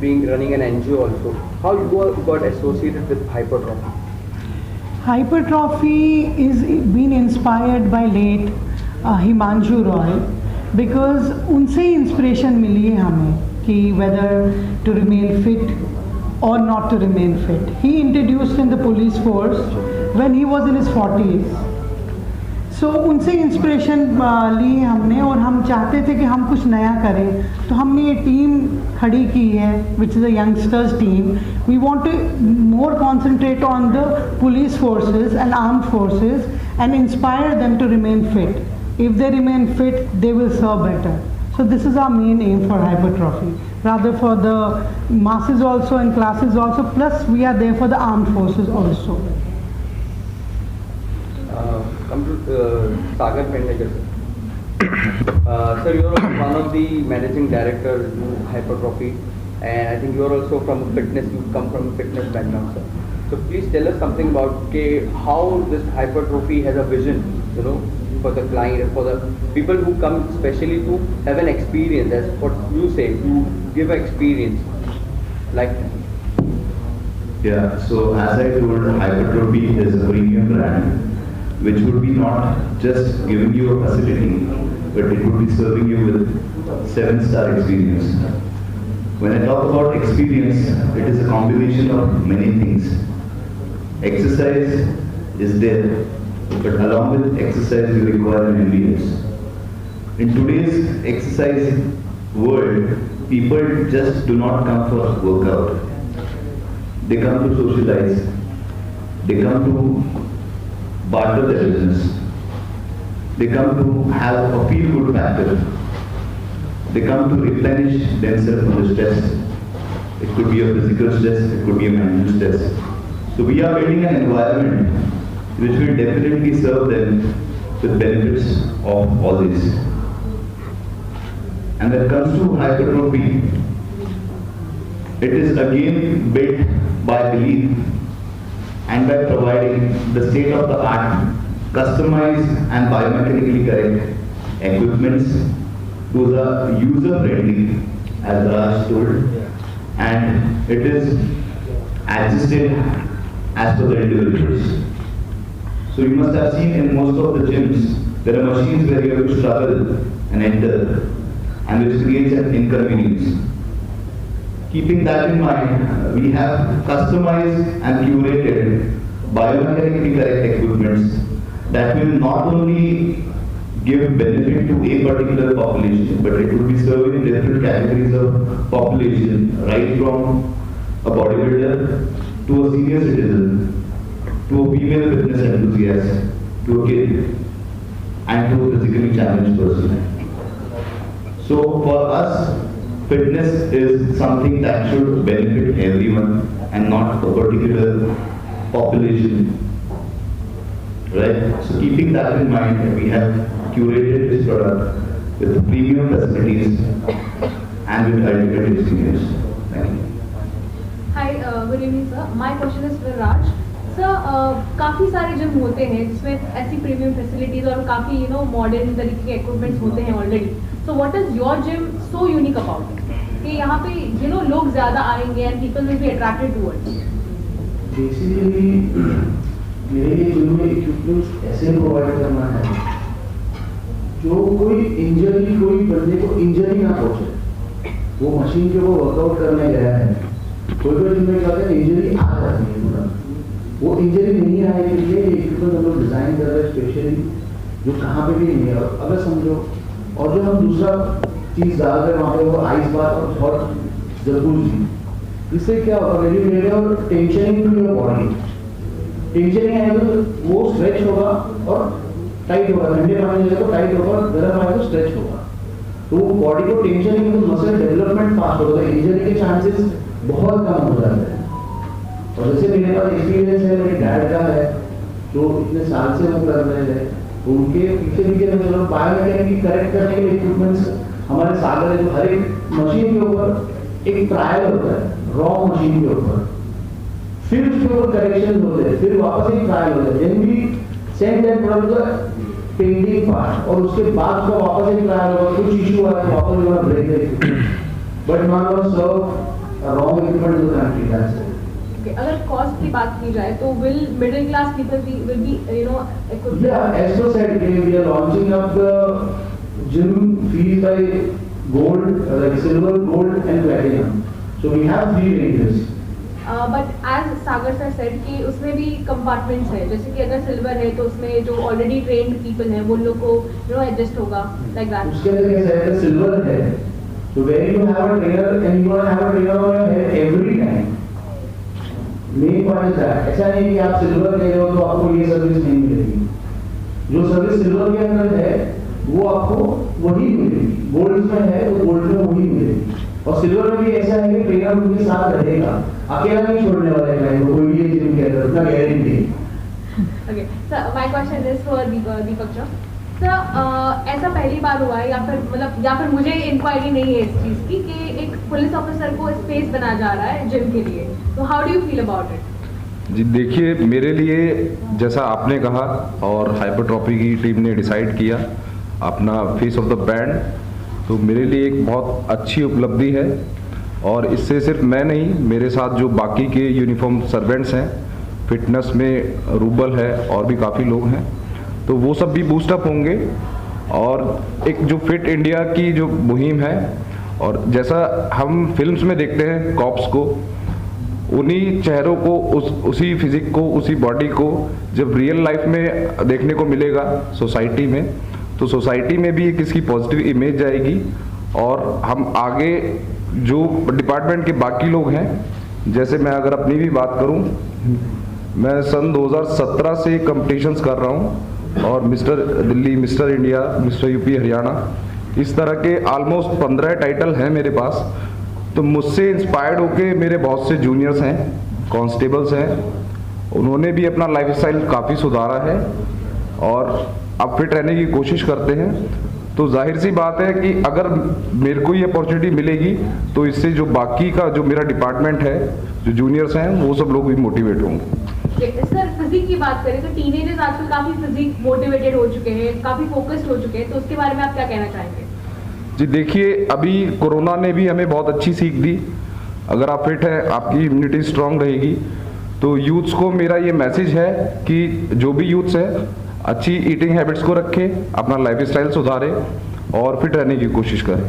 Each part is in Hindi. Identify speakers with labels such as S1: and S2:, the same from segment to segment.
S1: being running an NGO also. How you got associated with hypertrophy?
S2: Hypertrophy is been inspired by late Himanshu Roy because उनसे ही inspiration मिली है हमें कि whether to remain fit or not to remain fit. He introduced in the police force when he was in his 40s. So उनसे इंस्पिरेशन ली है हमने और हम चाहते थे कि हम कुछ नया करें तो हमने ये टीम खड़ी की है which is a youngsters team. We want to more concentrate on the police forces and armed forces and inspire them to remain fit. If they remain fit they will serve better. So this is our main aim for hypertrophy, rather for the masses also and classes also, plus we are there for the armed forces also.
S1: Come to Sagar Pendekar. Sir, you are one of the managing directors in hypertrophy, and I think you are also from fitness. You come from a fitness background, sir. So please tell us something about how this hypertrophy has a vision, for the client and for the people who come especially to have an experience, as what you say, to give an experience like that.
S3: Yeah, so as I told, hypertrophy is a premium brand which would be not just giving you a facility, but it would be serving you with 7-star experience. When I talk about experience, it is a combination of many things. Exercise is there, but along with exercise you require an ambience. In today's exercise world, people just do not come for workout. They come to socialize. They come to barter their business. They come to have a feel-good factor. They come to replenish themselves from the stress. It could be a physical stress, it could be a mental stress. So we are building an environment which will definitely serve them with benefits of all this. And when it comes to hypertrophy, it is again built by belief and by providing the state-of-the-art, customized and biomechanically correct equipments to the user-friendly, as Raj told, and it is adjusted as per the individuals. So you must have seen in most of the gyms, there are machines where you have to struggle and enter, and which creates an inconvenience. Keeping that in mind, we have customized and curated biomechanically correct equipments that will not only give benefit to a particular population, but it will be serving different categories of population, right from a bodybuilder to a senior citizen, to a female fitness enthusiast, to a kid, and to a physically challenged person. So for us, fitness is something that should benefit everyone and not a particular population. Right? So keeping that in mind, we have curated this product with premium facilities and with ultimate experience. Thank you.
S4: Hi, good evening sir. My question is for Raj. Sir, काफ़ी सारे जिम होते हैं जिसमें ऐसी प्रीमियम फैसिलिटीज और काफ़ी मॉडर्न तरीके के इक्विपमेंट्स होते हैं already. So what is your gym so unique about it कि यहाँ पे लोग ज़्यादा आएंगे and people will be attracted towards?
S5: Basically मेरे जिम में इक्विपमेंट्स ऐसे प्रोवाइड करना है जो कोई बंदे को इंजरी ना पहुंचे. वो मशीन के वो वर्कआउट करने गया है, कोई जिम में क्या होता है इंजरी आ जाती है. वो इंजरी नहीं आए के लिए इक्विपमेंट हम लोग डिजाइन कर रहे हैं स्पेशली, जो कहाँ पे भी नहीं है. अगर समझो, और जो हम दूसरा चीज डाल रहे हैं वहाँ पे वो आइस बार और हॉट जकूज़ी, इससे क्या होगा मेरे और tensioning to your body. Tensioning आएगा तो वो स्ट्रेच होगा और टाइट होगा. ठंडे पानी जाएगा तो टाइट होगा, गर्म आएगा तो स्ट्रेच होगा. तो बॉडी को टेंशनिंग तो मसल डेवलपमेंट फास्ट होगा, इंजरी के चांसेस बहुत कम हो जाते हैं. और जैसे मेरे पास एक्सपीरियंस है, मेरे डैड का है जो इतने साल से वो कर रहे हैं, उनके पीछे बायोमेकेनिकली करेक्ट करने के लिए इक्विपमेंट्स हमारे सागर है. जो हर एक मशीन के ऊपर एक ट्रायल होता है, रॉ मशीन के ऊपर, फिर उसके ऊपर करेक्शन होते हैं, फिर वापस एक ट्रायल होता है, देन भी same time product pending part, और उसके बाद वापस एक ट्रायल होगा. कुछ इशू आया तो वापस ब्रेक. बट मान लो सर्व wrong equipment to the country. That's it.
S4: Okay, अगर कॉस्ट की बात की जाए तो will middle class people will be equipped?
S5: Yeah, as you said, we are launching up the gym fees by gold, like silver, gold and platinum. So we have 3 ranges.
S4: But as Sagar sir said कि उसमें भी कंपार्टमेंट्स है, जैसे कि अगर सिल्वर है तो उसमें जो ऑलरेडी ट्रेन्ड पीपल हैं वो लोग को एडजस्ट होगा लाइक दैट.
S5: उसके अंदर कैसा है, सिल्वर है, so where you have a trainer and you have a trainer on your head every time. Main point है ऐसा नहीं कि आप सिल्वर ले रहे हो तो आपको ये सर्विस नहीं मिलेगी. जो सर्विस सिल्वर के अंदर है वो आपको वही मिलेगी, गोल्ड में है तो गोल्ड में वही मिलेगी. और सिल्वर में भी ऐसा है कि ट्रेनर उनके साथ रहेगा, अकेला नहीं छोड़ने वाला है, कोई भी जिम के अंदर उतना गारंटी है.
S4: Okay sir, my question is for Deepak sir. Sir ऐसा पहली बार हुआ है या फिर मुझे इंक्वायरी नहीं है इस चीज़ की कि एक पुलिस ऑफिसर को स्पेस बना जा रहा है जिम के लिए, तो how do you feel about it?
S6: जी देखिए, मेरे लिए जैसा आपने कहा और हाइपरट्रॉफी की टीम ने डिसाइड किया अपना फेस ऑफ द बैंड, तो मेरे लिए एक बहुत अच्छी उपलब्धि है. और इससे सिर्फ मैं नहीं, मेरे साथ जो बाकी के यूनिफॉर्म सर्वेंट्स हैं, फिटनेस में रूबल है और भी काफ़ी लोग हैं, तो वो सब भी बूस्टअप होंगे. और एक जो फिट इंडिया की जो मुहिम है, और जैसा हम फिल्म्स में देखते हैं कॉप्स को, उन्हीं चेहरों को उसी फिजिक को, उसी बॉडी को जब रियल लाइफ में देखने को मिलेगा सोसाइटी में, तो सोसाइटी में भी एक इसकी पॉजिटिव इमेज जाएगी. और हम आगे जो डिपार्टमेंट के बाकी लोग हैं, जैसे मैं अगर अपनी भी बात करूं, मैं सन 2017 से कंपटीशंस कर रहा हूं और mister Delhi, mister India, mister UP, Haryana, इस तरह के ऑलमोस्ट 15 टाइटल हैं मेरे पास. तो मुझसे इंस्पायर्ड होके मेरे बहुत से जूनियर्स हैं, कांस्टेबल्स हैं, उन्होंने भी अपना लाइफस्टाइल काफ़ी सुधारा है और अब फिट रहने की कोशिश करते हैं. तो जाहिर सी बात है कि अगर मेरे को ये अपॉर्चुनिटी मिलेगी तो इससे जो बाकी का जो मेरा डिपार्टमेंट है, जो जूनियर्स हैं, वो सब लोग भी मोटिवेट होंगे.
S4: सर फिजिक की बात करें तो टीनेजर्स आजकल काफ़ी फिजिक मोटिवेटेड हो चुके हैं, काफ़ी फोकस्ड हो चुके हैं, तो उसके बारे में आप क्या कहना चाहेंगे?
S6: जी देखिए, अभी कोरोना ने भी हमें बहुत अच्छी सीख दी. अगर आप फिट हैं, आपकी इम्यूनिटी स्ट्रांग रहेगी. तो यूथ्स को मेरा ये मैसेज है कि जो भी यूथ्स है अच्छी ईटिंग हैबिट्स को रखें, अपना लाइफस्टाइल सुधारें और फिट रहने की कोशिश करें.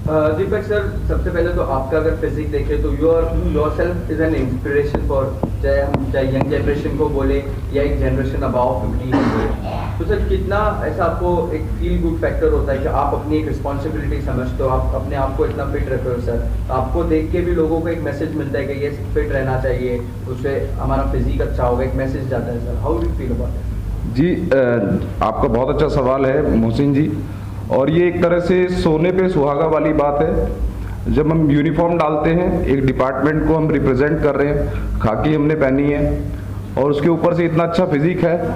S1: दीपक सर, सबसे पहले तो आपका अगर फिजिक देखें तो yourself is an inspiration for, चाहे यंग जनरेशन को बोले या एक जनरेशन अबाव 50 बोले. तो सर कितना ऐसा आपको एक फील गुड फैक्टर होता है कि आप अपनी एक रिस्पॉन्सिबिलिटी समझते हो, आप अपने आप को इतना फिट रखते हो सर, आपको देख के भी लोगों को एक मैसेज मिलता है कि ये फिट रहना चाहिए, उससे हमारा फिजिक अच्छा होगा, एक मैसेज जाता है sir, how do you feel about it?
S6: जी आपका बहुत अच्छा सवाल है मोहसिन जी, और ये एक तरह से सोने पे सुहागा वाली बात है. जब हम यूनिफॉर्म डालते हैं, एक डिपार्टमेंट को हम रिप्रेजेंट कर रहे हैं, खाकी हमने पहनी है और उसके ऊपर से इतना अच्छा फिजिक है,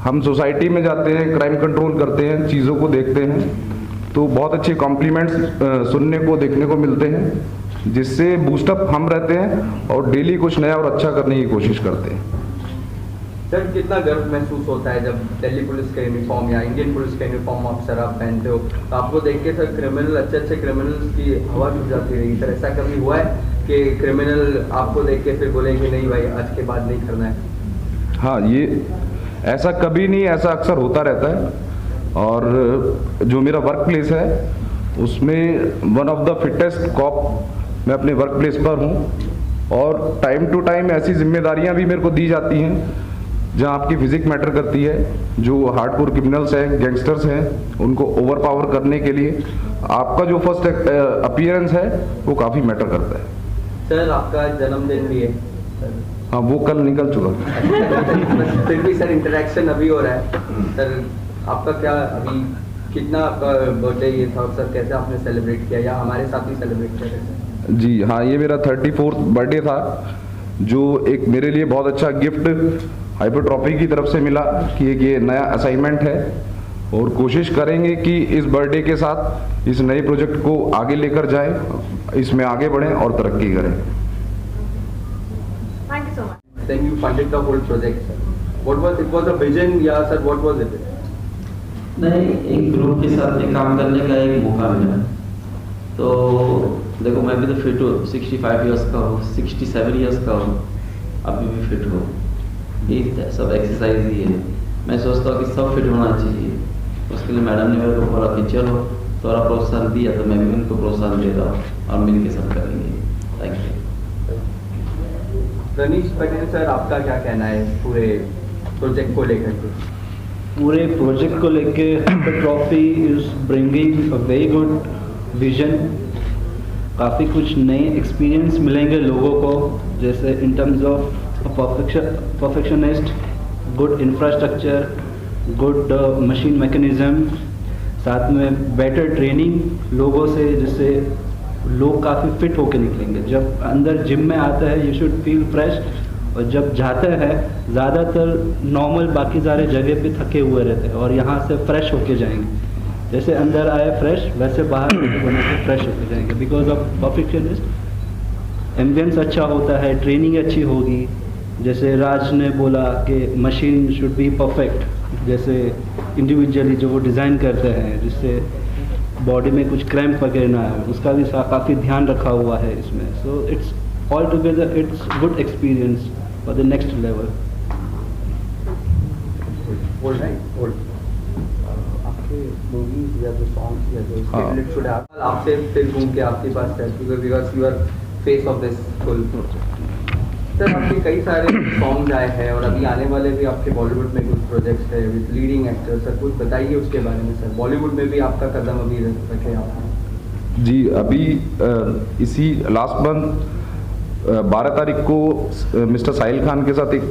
S6: हम सोसाइटी में जाते हैं, क्राइम कंट्रोल करते हैं, चीज़ों को देखते हैं, तो बहुत अच्छे कॉम्प्लीमेंट्स सुनने को, देखने को मिलते हैं, जिससे बूस्टअप हम रहते हैं और डेली कुछ नया और अच्छा करने की कोशिश करते हैं.
S1: सर कितना गर्व महसूस होता है जब दिल्ली पुलिस का यूनिफॉर्म या इंडियन पुलिस का यूनिफॉर्म आप सर आप पहनते हो, तो आपको देख के सर क्रिमिनल, अच्छे अच्छे क्रिमिनल्स की हवा छूट जाती रहेगी सर. ऐसा कभी हुआ है कि क्रिमिनल आपको देख के फिर बोले कि नहीं भाई आज के बाद नहीं करना है?
S6: हाँ, ये ऐसा कभी नहीं, ऐसा अक्सर होता रहता है. और जो मेरा वर्क प्लेस है उसमें one of the fittest cop मैं अपने वर्क प्लेस पर हूँ, और टाइम टू टाइम ऐसी जिम्मेदारियाँ भी मेरे को दी जाती हैं जहाँ आपकी फिजिक मैटर करती है. जो हार्डकोर क्रिमिनल्स हैं, गैंगस्टर्स हैं, उनको ओवर पावर करने के लिए आपका जो फर्स्ट अपीयरेंस है वो काफ़ी मैटर करता है.
S1: सर आपका जन्मदिन भी है
S6: हाँ, वो कल निकल चुका.
S1: फिर भी सर इंटरेक्शन अभी हो रहा है सर, आपका क्या अभी कितना आपका बर्थडे ये था सर, कैसे आपने सेलिब्रेट किया या हमारे साथ ही सेलिब्रेट किया सर?
S6: जी हाँ, ये मेरा 34th बर्थडे था, जो एक मेरे लिए बहुत अच्छा गिफ्ट हाइपरट्रॉफी की तरफ से मिला कि एक ये नया असाइनमेंट है, और कोशिश करेंगे कि इस बर्थडे के साथ इस नए प्रोजेक्ट को आगे लेकर जाएं, इसमें आगे बढ़ें और तरक्की करें.
S4: Thank you so much.
S1: Then you funded the whole project sir. What was it? Was a vision या sir what was it?
S7: नहीं, एक ग्रुप के साथ में काम करने का एक मौका मिला, तो देखो मैं भी तो फिट हूँ, 65 इयर्स का हूँ, 67 इयर्स का हूँ, अभी भी फिट हूँ। ये सब एक्सरसाइज ही है। मैं सोचता हूँ कि सब फिट होना चाहिए। उसके लिए मैडम ने मेरे को बोला कि चलो थोड़ा प्रोत्साहन दिया, तो मैं भी उनको प्रोत्साहन दे रहा हूँ और मिल के सब करेंगे। Thank you.
S1: Ranish Patel sir, आपका क्या कहना है पूरे प्रोजेक्ट को लेकर के?
S8: पूरे प्रोजेक्ट को लेके trophy is bringing a very good vision. काफ़ी कुछ नए एक्सपीरियंस मिलेंगे लोगों को, जैसे in terms of perfectionist, good infrastructure, good machine mechanism, साथ में बेटर ट्रेनिंग लोगों से, जिससे लोग काफ़ी फिट होकर निकलेंगे। जब अंदर जिम में आता है यू शुड फील फ्रेश, और जब जाते हैं ज़्यादातर नॉर्मल बाकी सारे जगह पे थके हुए रहते हैं, और यहाँ से फ्रेश होके जाएंगे। जैसे अंदर आए फ्रेश, वैसे बाहर बने के फ्रेश होके जाएंगे। बिकॉज ऑफ परफेक्शनिस्ट एम्बियंस अच्छा होता है, ट्रेनिंग अच्छी होगी। जैसे राज ने बोला कि मशीन शुड बी परफेक्ट, जैसे इंडिविजुअली जो वो डिज़ाइन करते हैं जिससे बॉडी में कुछ क्रैम्प वगैरह ना आए, उसका भी काफ़ी ध्यान रखा हुआ है इसमें। So it's all together it's good experience for the next level.
S1: आपके मूवीज या जो सॉन्ग्स या जो
S6: हाँ।
S1: रिलेटेड शुड हैव, आपसे फिर घूम के आपके पास है, because you are face of this full. सर, आपके कई सारे सॉन्ग्स आए हैं और अभी आने वाले भी आपके बॉलीवुड में कुछ प्रोजेक्ट्स है विद लीडिंग एक्टर। सर कुछ बताइए उसके बारे में। सर बॉलीवुड में भी आपका कदम अभी रखे आपने?
S6: जी, अभी इसी लास्ट मंथ 12 तारीख को मिस्टर साहिल खान के साथ एक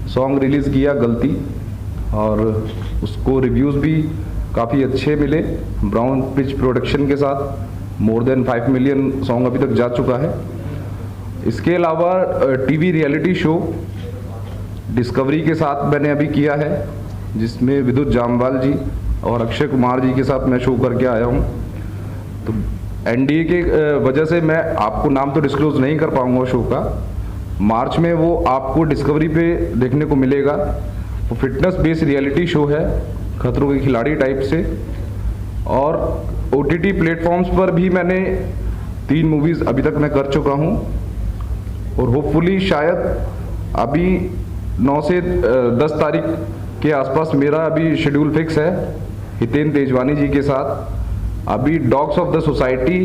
S6: सॉन्ग रिलीज़ किया, गलती, और उसको रिव्यूज़ भी काफ़ी अच्छे मिले। ब्राउन पिच प्रोडक्शन के साथ मोर देन 5 मिलियन सॉन्ग अभी तक जा चुका है। इसके अलावा टीवी रियलिटी शो डिस्कवरी के साथ मैंने अभी किया है, जिसमें विद्युत जामवाल जी और अक्षय कुमार जी के साथ मैं शो करके आया हूँ। तो एनडीए के वजह से मैं आपको नाम तो डिस्क्लोज नहीं कर पाऊंगा शो का। मार्च में वो आपको डिस्कवरी पे देखने को मिलेगा। वो फिटनेस बेस्ड रियलिटी शो है, खतरों के खिलाड़ी टाइप से। और OTT प्लेटफॉर्म्स पर भी मैंने 3 मूवीज़ अभी तक मैं कर चुका हूँ, और होपफुली शायद अभी 9 से 10 तारीख के आसपास मेरा अभी शेड्यूल फिक्स है हितेन तेजवानी जी के साथ। अभी डॉग्स ऑफ द सोसाइटी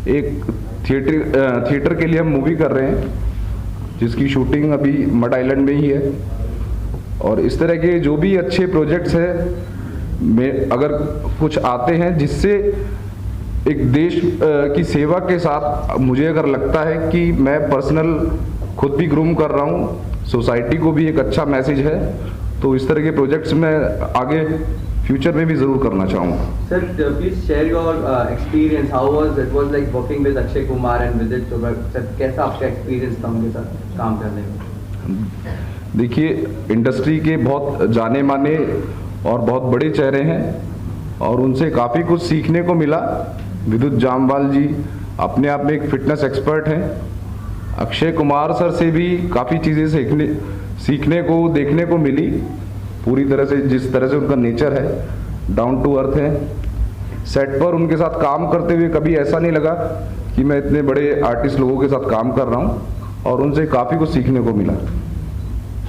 S6: एक थिएटर के लिए हम मूवी कर रहे हैं, जिसकी शूटिंग अभी मड आइलैंड में ही है। और इस तरह के जो भी अच्छे प्रोजेक्ट्स हैं में अगर कुछ आते हैं जिससे एक देश की सेवा के साथ मुझे अगर लगता है कि मैं पर्सनल खुद भी ग्रूम कर रहा हूँ, सोसाइटी को भी एक अच्छा मैसेज है, तो इस तरह के प्रोजेक्ट्स मैं आगे फ्यूचर में भी ज़रूर करना चाहूँगा।
S1: Sir please share your experience, how was it was like working with Akshay Kumar and विदित चोपड़ा। सर कैसा आपका एक्सपीरियंस था उनके साथ काम करने में?
S6: देखिए, इंडस्ट्री के बहुत जाने माने और बहुत बड़े चेहरे हैं, और उनसे काफ़ी कुछ सीखने को मिला। विद्युत जामवाल जी अपने आप में एक फिटनेस एक्सपर्ट हैं। अक्षय कुमार सर से भी काफ़ी चीज़ें सीखने को देखने को मिली। पूरी तरह से जिस तरह से उनका नेचर है, डाउन टू अर्थ है। सेट पर उनके साथ काम करते हुए कभी ऐसा नहीं लगा कि मैं इतने बड़े आर्टिस्ट लोगों के साथ काम कर रहा हूँ, और उनसे काफ़ी कुछ सीखने को मिला।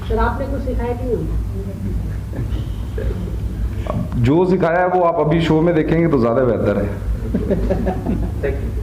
S9: सर आपने कुछ सिखाया कि नहीं?
S6: जो सिखाया है वो आप अभी शो में देखेंगे तो ज़्यादा बेहतर है।
S1: Thank you.